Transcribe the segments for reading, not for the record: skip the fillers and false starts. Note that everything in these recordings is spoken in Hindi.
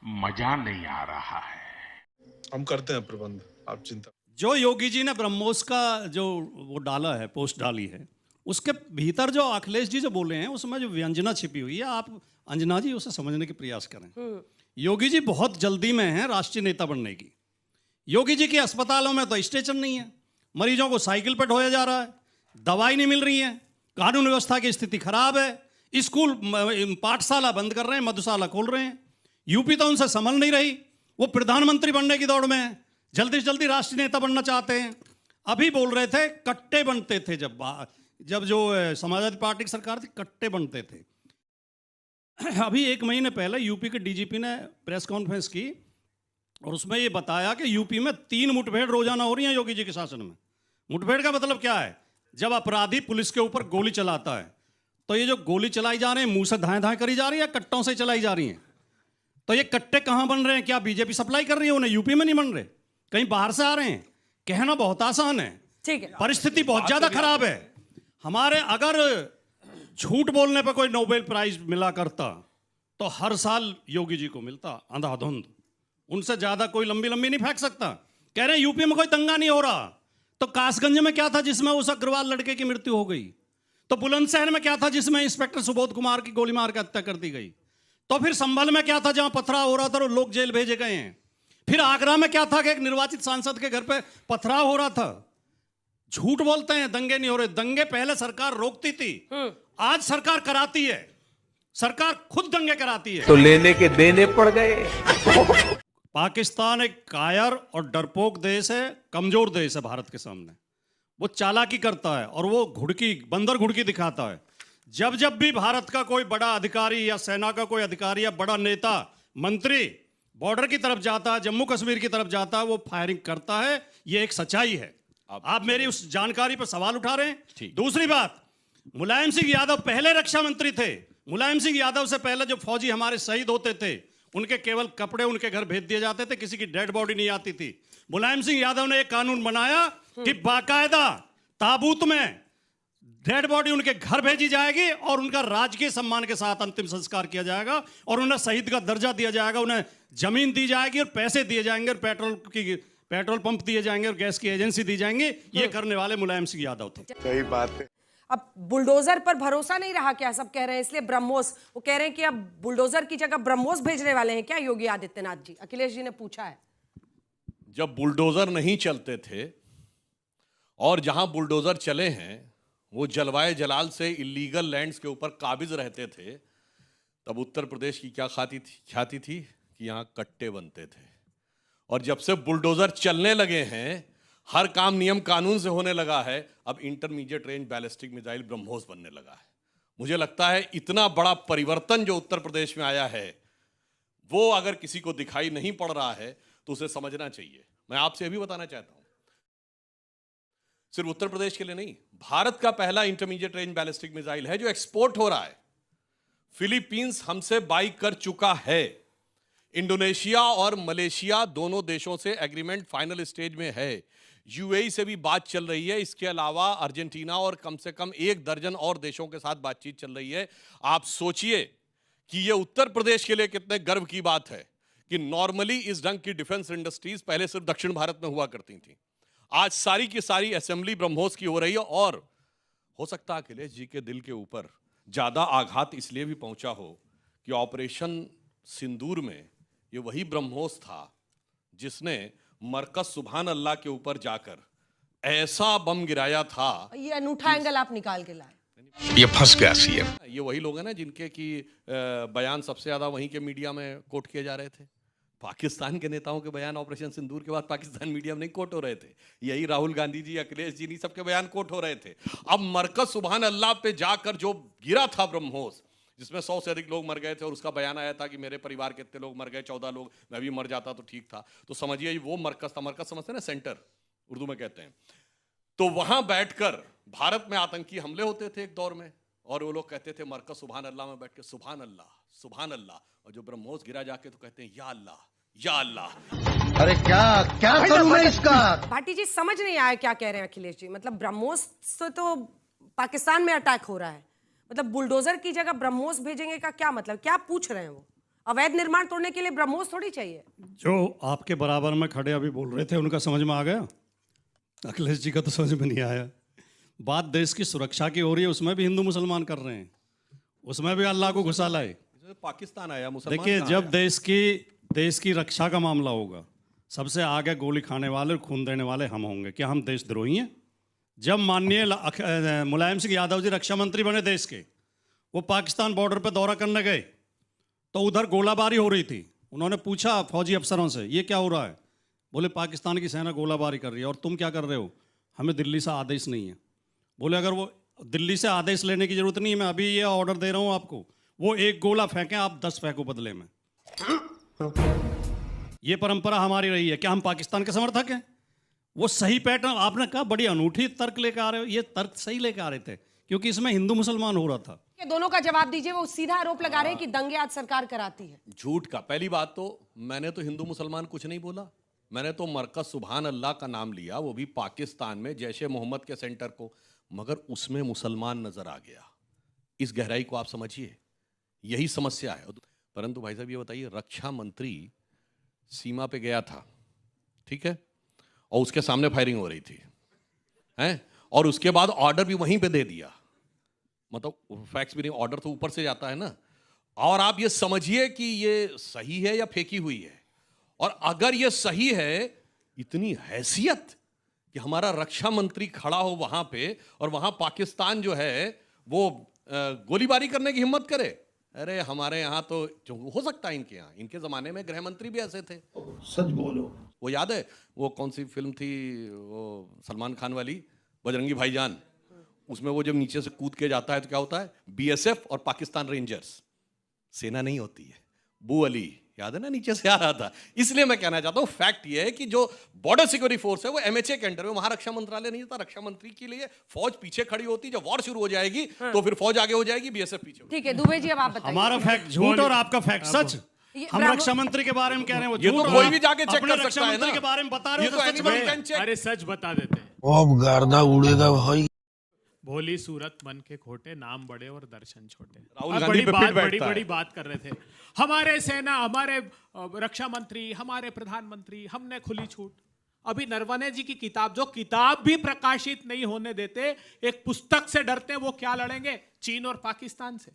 मजा नहीं आ रहा है। हम करते हैं प्रबंध, आप चिंता। जो योगी जी ने ब्रह्मोस का जो वो डाला है, पोस्ट डाली है, उसके भीतर जो अखिलेश जी जो बोले हैं उसमें जो व्यंजना छिपी हुई है, आप अंजना जी उसे समझने के प्रयास करें। योगी जी बहुत जल्दी में हैं राष्ट्रीय नेता बनने की। योगी जी के अस्पतालों में तो स्टेशन नहीं है, मरीजों को साइकिल पर ढोया जा रहा है, दवाई नहीं मिल रही है, कानून व्यवस्था की स्थिति खराब है, स्कूल पाठशाला बंद कर रहे हैं, मधुशाला खोल रहे हैं। यूपी तो उनसे संभल नहीं रही, वो प्रधानमंत्री बनने की दौड़ में है, जल्दी से जल्दी राष्ट्रीय नेता बनना चाहते हैं। अभी बोल रहे थे कट्टे बनते थे, जब जो समाजवादी पार्टी की सरकार थी कट्टे बनते थे। अभी एक महीने पहले यूपी के डीजीपी ने प्रेस कॉन्फ्रेंस की और उसमें ये बताया कि यूपी में 3 मुठभेड़ रोजाना हो रही हैं योगी जी के शासन में। मुठभेड़ का मतलब क्या है? जब अपराधी पुलिस के ऊपर गोली चलाता है, तो ये जो गोली चलाई जा रही है मुंह से धाएं धाएं करी जा रही है, कट्टों से चलाई जा रही हैं। तो ये कट्टे कहाँ बन रहे हैं? क्या बीजेपी सप्लाई कर रही है उन्हें? यूपी में नहीं बन रहे, कहीं बाहर से आ रहे हैं। कहना बहुत आसान है, ठीक है, परिस्थिति बहुत ज्यादा खराब है हमारे। अगर झूठ बोलने पर कोई नोबेल प्राइज मिला करता तो हर साल योगी जी को मिलता, अंधाधुंध। उनसे ज्यादा कोई लंबी लंबी नहीं फेंक सकता। कह रहे हैं यूपी में कोई दंगा नहीं हो रहा, तो कासगंज में क्या था जिसमें उस अग्रवाल लड़के की मृत्यु हो गई? तो बुलंदशहर में क्या था जिसमें इंस्पेक्टर सुबोध कुमार की गोली मार के हत्या कर दी गई? तो फिर संभल में क्या था जहां पथराव हो रहा था और लोग जेल भेजे गए हैं? फिर आगरा में क्या था कि एक निर्वाचित सांसद के घर पे पथराव हो रहा था? झूठ बोलते हैं, दंगे नहीं हो रहे। दंगे पहले सरकार रोकती थी, आज सरकार कराती है। सरकार खुद दंगे कराती है। तो लेने के देने पड़ गए। पाकिस्तान एक कायर और डरपोक देश है, कमजोर देश है भारत के सामने। वो चालाकी करता है और वो घुड़की, बंदर घुड़की दिखाता है। जब जब भी भारत का कोई बड़ा अधिकारी या सेना का कोई अधिकारी या बड़ा नेता मंत्री बॉर्डर की तरफ जाता है, जम्मू कश्मीर की तरफ जाता है, वो फायरिंग करता है। ये एक सच्चाई है। आप मेरी उस जानकारी पर सवाल उठा रहे हैं। दूसरी बात, मुलायम सिंह यादव पहले रक्षा मंत्री थे। मुलायम सिंह यादव से पहले जो फौजी हमारे शहीद होते थे, उनके केवल कपड़े उनके घर भेज दिए जाते थे, किसी की डेड बॉडी नहीं आती थी। मुलायम सिंह यादव ने एक कानून बनाया कि बाकायदा ताबूत में डेड बॉडी उनके घर भेजी जाएगी और उनका राजकीय सम्मान के साथ अंतिम संस्कार किया जाएगा और उन्हें शहीद का दर्जा दिया जाएगा, उन्हें जमीन दी जाएगी और पैसे दिए जाएंगे और पेट्रोल पंप दिए जाएंगे और गैस की एजेंसी दी जाएंगी। ये करने वाले मुलायम सिंह यादव थे। सही बात है। अब बुलडोजर पर भरोसा नहीं रहा क्या? सब कह रहे हैं इसलिए ब्रह्मोस, वो कह रहे हैं कि अब बुलडोजर की जगह ब्रह्मोस भेजने वाले हैं क्या योगी आदित्यनाथ जी? अखिलेश जी ने पूछा है। जब बुलडोजर नहीं चलते थे और जहां बुलडोजर चले हैं वो जलवाए जलाल से इलीगल लैंड्स के ऊपर काबिज रहते थे, तब उत्तर प्रदेश की क्या ख्याति थी कि यहाँ कट्टे बनते थे। और जब से बुलडोजर चलने लगे हैं, हर काम नियम कानून से होने लगा है, अब intermediate range ballistic missile BrahMos बनने लगा है। मुझे लगता है इतना बड़ा परिवर्तन जो उत्तर प्रदेश में आया है, वो अगर किसी को दिखाई नहीं पड़ रहा है तो उसे समझना चाहिए। मैं आपसे भी बताना चाहता हूं, सिर्फ उत्तर प्रदेश के लिए नहीं, भारत का पहला इंटरमीडिएट रेंज बैलिस्टिक मिसाइल है जो एक्सपोर्ट हो रहा है। फिलीपींस हमसे बाई कर चुका है। इंडोनेशिया और मलेशिया दोनों देशों से एग्रीमेंट फाइनल स्टेज में है। यूएई से भी बात चल रही है। इसके अलावा अर्जेंटीना और कम से कम 1 दर्जन और देशों के साथ बातचीत चल रही है। आप सोचिए कि यह उत्तर प्रदेश के लिए कितने गर्व की बात है कि नॉर्मली इस ढंग की डिफेंस इंडस्ट्रीज पहले सिर्फ दक्षिण भारत में हुआ करती थी, आज सारी की सारी असेंबली ब्रह्मोस की हो रही है। और हो सकता है अखिलेश जी के दिल के ऊपर ज्यादा आघात इसलिए भी पहुंचा हो कि ऑपरेशन सिंदूर में ये वही ब्रह्मोस था जिसने मरकज सुभान अल्लाह के ऊपर जाकर ऐसा बम गिराया था। ये अनूठा एंगल आप निकाल के लाए। ये फंस गया सीएम। ये वही लोग हैं ना जिनके की बयान सबसे ज्यादा वहीं के मीडिया में कोट किए जा रहे थे। पाकिस्तान के नेताओं के बयान ऑपरेशन सिंदूर के बाद पाकिस्तान मीडिया में नहीं कोट हो रहे थे। यही राहुल गांधी जी, अखिलेश जी, नहीं सबके बयान कोट हो रहे थे। अब मरकज सुभान अल्लाह पे जाकर जो गिरा था ब्रह्मोस, जिसमें 100 से अधिक लोग मर गए थे और उसका बयान आया था कि मेरे परिवार के इतने लोग मर गए, 14 लोग, मैं भी मर जाता तो ठीक था। तो समझिए वो मरकज था। मरकज समझते ना, सेंटर उर्दू में कहते हैं। तो वहां बैठकर भारत में आतंकी हमले होते थे एक दौर में, और वो लोग कहते थे मरकज सुभान अल्लाह में बैठ के सुभान अल्लाह सुभान अल्लाह, और जो ब्रह्मोस गिरा जाके तो कहते हैं या अल्लाह या अल्लाह। अरे क्या क्या करूं मैं इसका? भाटी जी समझ नहीं आया क्या कह रहे हैं अखिलेश जी। मतलब ब्रह्मोस से तो पाकिस्तान में अटैक हो रहा है, मतलब बुलडोजर की जगह ब्रह्मोस भेजेंगे का क्या मतलब? क्या पूछ रहे हैं वो? अवैध निर्माण तोड़ने के लिए ब्रह्मोस थोड़ी चाहिए। जो आपके बराबर में खड़े अभी बोल रहे थे उनका समझ में आ गया, अखिलेश जी का तो समझ में नहीं आया। बात देश की सुरक्षा की हो रही है, उसमें भी हिंदू मुसलमान कर रहे हैं, उसमें भी अल्लाह को घुसा लाए। पाकिस्तान आया, मुसलमान देखिए, कहाँ जब देश की रक्षा का मामला होगा, सबसे आगे गोली खाने वाले और खून देने वाले हम होंगे। क्या हम देशद्रोही हैं? जब माननीय मुलायम सिंह यादव जी रक्षा मंत्री बने देश के, वो पाकिस्तान बॉर्डर पे दौरा करने गए तो उधर गोलाबारी हो रही थी। उन्होंने पूछा फौजी अफसरों से, ये क्या हो रहा है? बोले पाकिस्तान की सेना गोलाबारी कर रही है और तुम क्या कर रहे हो? हमें दिल्ली से आदेश नहीं है। बोले अगर वो दिल्ली से आदेश लेने की जरूरत नहीं है, मैं अभी ये ऑर्डर दे रहा हूँ आपको, वो एक गोला फेंकें, आप 10 फेंको बदले में। ये परंपरा हमारी रही है। क्या हम पाकिस्तान के समर्थक हैं? वो सही पैटर्न आपने कहा, बड़ी अनूठी तर्क लेकर आ रहे हो। ये तर्क सही लेकर आ रहे थे क्योंकि इसमें हिंदू मुसलमान हो रहा था। ये दोनों का जवाब दीजिए। वो सीधा आरोप लगा रहे हैं कि दंगे आज सरकार कराती है। झूठ का। पहली बात तो मैंने तो हिंदू मुसलमान कुछ नहीं बोला, मैंने तो मरकज सुभान अल्लाह का नाम लिया, वो भी पाकिस्तान में जैश ए मोहम्मद के सेंटर को, मगर उसमें मुसलमान नजर आ गया। इस गहराई को आप समझिए, यही समस्या है। परंतु भाई साहब ये बताइए, रक्षा मंत्री सीमा पे गया था, ठीक है, और उसके सामने फायरिंग हो रही थी, हैं, और उसके बाद ऑर्डर भी वहीं पे दे दिया। मतलब फैक्स भी नहीं, ऑर्डर तो ऊपर से जाता है ना। और आप ये समझिए कि ये सही है या फेंकी हुई है। और अगर ये सही है, इतनी हैसियत कि हमारा रक्षा मंत्री खड़ा हो वहां पे और वहां पाकिस्तान जो है वो गोलीबारी करने की हिम्मत करे। अरे हमारे यहाँ तो हो सकता है, इनके यहाँ, इनके जमाने में गृह मंत्री भी ऐसे थे। सच बोलो। वो याद है वो कौन सी फिल्म थी, वो सलमान खान वाली, बजरंगी भाईजान, उसमें वो जब नीचे से कूद के जाता है तो क्या होता है, बीएसएफ और पाकिस्तान रेंजर्स, सेना नहीं होती है। बू अली याद है ना, नीचे से आ रहा था। इसलिए मैं कहना चाहता हूं, फैक्ट ये है कि जो बॉर्डर सिक्योरिटी फोर्स है वो एमएचए के अंडर में, वहां रक्षा मंत्रालय नहीं था। रक्षा मंत्री के लिए फौज पीछे खड़ी होती, जब वॉर शुरू हो जाएगी तो फिर फौज आगे हो जाएगी, बीएसएफ पीछे। ठीक है दुबे जी, अब आप बताइए। हमारा फैक्ट झूठ और आपका फैक्ट सच। हम रक्षा मंत्री के बारे में कह रहे हैं, वो ये तो कोई भी जाके चेक कर सकता है ना। के बारे में बता रहे ये हो तो तो सच anybody में। can check। अरे सच बता देते हैं। अब गर्दा उड़ेगा भाई। भोली सूरत मन के खोटे, नाम बड़े और दर्शन छोटे। राहुल अब गांधी पे फिट बैठता है। बड़ी बात कर रहे थे। हमारे सेना, हमारे रक्षा मंत्री, हमारे प्रधानमंत्री, हमने खुली छूट। अभी नरवणे जी की किताब, जो किताब भी प्रकाशित नहीं होने देते, एक पुस्तक से डरते, वो क्या लड़ेंगे चीन और पाकिस्तान से।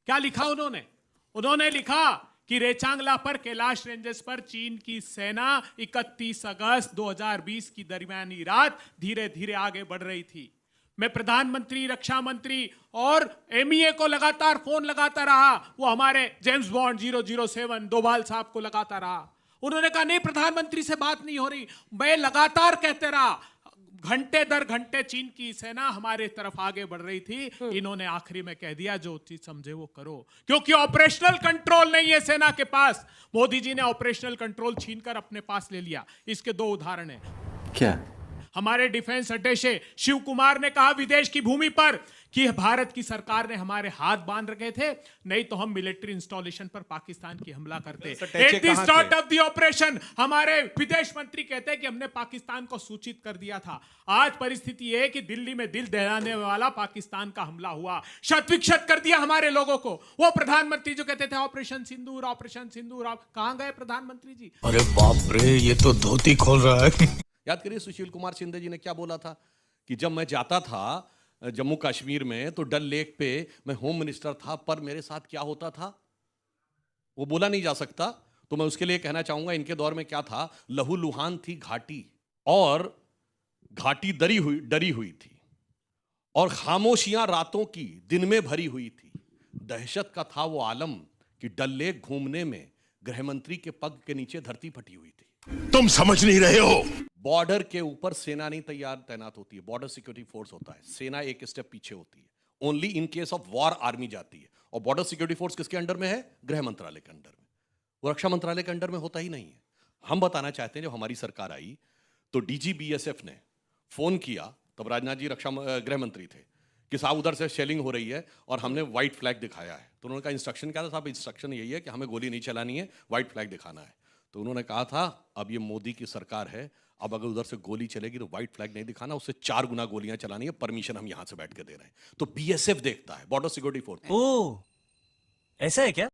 क्या लिखा उन्होंने लिखा कि रेचांगला पर कैलाश रेंजेस पर चीन की सेना 31 अगस्त 2020 की दरमियानी रात धीरे धीरे आगे बढ़ रही थी। मैं प्रधानमंत्री, रक्षा मंत्री और एमईए को लगातार फोन लगाता रहा। वो हमारे जेम्स बॉन्ड 007 डोभाल साहब को लगाता रहा। उन्होंने कहा नहीं, प्रधानमंत्री से बात नहीं हो रही। मैं लगातार कहते रहा, घंटे दर घंटे चीन की सेना हमारे तरफ आगे बढ़ रही थी। इन्होंने आखिरी में कह दिया, जो चीज समझे वो करो, क्योंकि ऑपरेशनल कंट्रोल नहीं है सेना के पास। मोदी जी ने ऑपरेशनल कंट्रोल छीनकर अपने पास ले लिया। इसके 2 उदाहरण हैं। क्या? हमारे डिफेंस अटैचे शिव कुमार ने कहा विदेश की भूमि पर कि भारत की सरकार ने हमारे हाथ बांध रखे थे, नहीं तो हम मिलिट्री इंस्टॉलेशन पर पाकिस्तान की हमला करते। At the start of the operation हमारे विदेश मंत्री कहते हैं कि हमने पाकिस्तान को सूचित कर दिया था। आज परिस्थिति यह है कि दिल्ली में दिल दहलाने वाला पाकिस्तान का हमला हुआ, शत विक्षत कर दिया हमारे लोगों को। वो प्रधानमंत्री जो कहते थे ऑपरेशन सिंदूर, ऑपरेशन सिंदूर, कहां गए प्रधानमंत्री जी? अरे बाप रे, ये तो धोती खोल रहा है। याद करिए सुशील कुमार शिंदे जी ने क्या बोला था कि जब मैं जाता था जम्मू कश्मीर में तो डल लेक पे मैं होम मिनिस्टर था, पर मेरे साथ क्या होता था वो बोला नहीं जा सकता। तो मैं उसके लिए कहना चाहूंगा, इनके दौर में क्या था, लहूलुहान थी घाटी, और घाटी डरी हुई थी, और खामोशियां रातों की दिन में भरी हुई थी। दहशत का था वो आलम कि डल लेक घूमने में गृहमंत्री के पग के नीचे धरती फटी हुई थी। तुम समझ नहीं रहे हो। बॉर्डर के ऊपर सेना नहीं तैनात होती है, बॉर्डर सिक्योरिटी फोर्स होता है। सेना एक स्टेप पीछे होती है। Only in case of war army जाती है। और बॉर्डर सिक्योरिटी फोर्स किसके अंडर में है? गृह मंत्रालय के अंडर में। वो रक्षा मंत्रालय के अंडर में होता ही नहीं है। हम बताना चाहते हैं, जब हमारी सरकार आई तो डीजी बीएसएफ ने फोन किया, तब राजनाथ जी गृह मंत्री थे, कि साहब उधर से शेलिंग हो रही है और हमने व्हाइट फ्लैग दिखाया है। तो उन्होंने कहा इंस्ट्रक्शन क्या था? साहब इंस्ट्रक्शन यही है कि हमें गोली नहीं चलानी है, व्हाइट फ्लैग दिखाना है। तो उन्होंने कहा था अब ये मोदी की सरकार है, अब अगर उधर से गोली चलेगी तो व्हाइट फ्लैग नहीं दिखाना, उससे 4 गुना गोलियां चलानी है, परमिशन हम यहां से बैठ के दे रहे हैं। तो बीएसएफ देखता है, बॉर्डर सिक्योरिटी फोर्स। ओह, ऐसा है क्या?